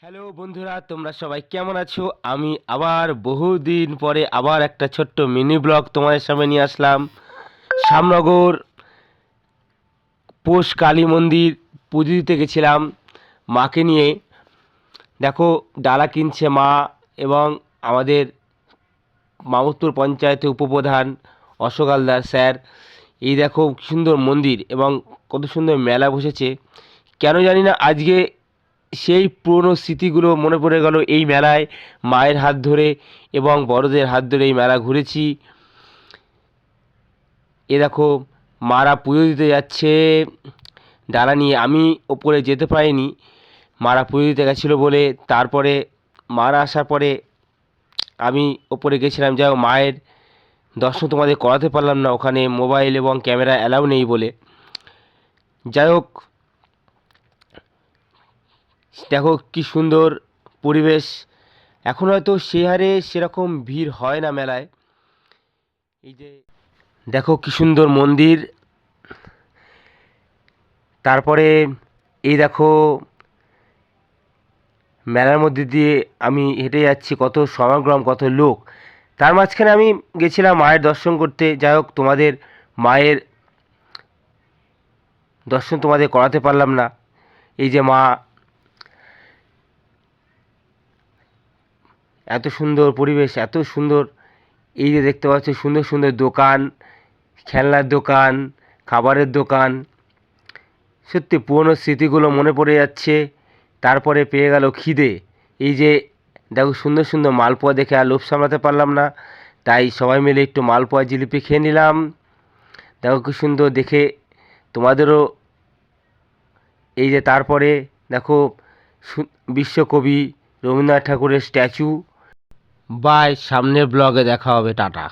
Hello বন্ধুরা, তোমরা সবাই কেমন আছো? আমি আবার বহুদিন পরে আবার একটা ছোট্ট মিনি ব্লগ তোমাদের সামনে নিয়ে আসলাম। শ্যামনগর পোষ কালী মন্দির পুজো দিতে গেছিলাম মাকে নিয়ে। দেখো, ডালা কিনছে মা এবং আমাদের মামুদপুর পঞ্চায়েতের উপপ্রধান অশোক হালদার স্যার। এই দেখো কি সুন্দর মন্দির এবং কত সুন্দর মেলা বসেছে। কেন জানি না আজকে সেই পুরনো স্মৃতিগুলো মনে পড়ে গেল এই মেলায়। মায়ের হাত ধরে এবং বড়দের হাত ধরে এই মেলা ঘুরেছি। এ দেখো, মারা পুজো দিতে যাচ্ছে ডালা নিয়ে। আমি ওপরে যেতে পারিনি, মারা পুজো দিতে গেছিলো বলে। তারপরে মারা আসার পরে আমি ওপরে গেছিলাম। যাই হোক, মায়ের দর্শন তোমাদের করাতে পারলাম না, ওখানে মোবাইল এবং ক্যামেরা অ্যালাউ নেই বলে। যাই হোক, দেখো কি সুন্দর পরিবেশ। এখন হয়তো সে হারে সেরকম ভিড় হয় না মেলায়। এই যে দেখো কি সুন্দর মন্দির। তারপরে এই দেখো, মেলার মধ্যে দিয়ে আমি হেঁটে যাচ্ছি, কত সমাগম, কত লোক। তার মাঝখানে আমি গেছিলাম মায়ের দর্শন করতে। যাই হোক, তোমাদের মায়ের দর্শন তোমাদের করাতে পারলাম না। এই যে মা, এত সুন্দর পরিবেশ, এত সুন্দর। এই যে দেখতে পাচ্ছ সুন্দর সুন্দর দোকান, খেলনার দোকান, খাবারের দোকান। সত্যি পুরনো স্মৃতিগুলো মনে পড়ে যাচ্ছে। তারপরে পেয়ে গেল খিদে। এই যে দেখো সুন্দর সুন্দর মালপোয়া দেখে আর লোভ সামলাতে পারলাম না, তাই সবাই মিলে একটু মালপোয়া জিলিপি খেয়ে নিলাম। দেখো কি সুন্দর দেখে, তোমাদেরও। এই যে তারপরে দেখো বিশ্বকবি রবীন্দ্রনাথ ঠাকুরের স্ট্যাচু। বাই, সামনের ব্লগে দেখা হবে, টাটা।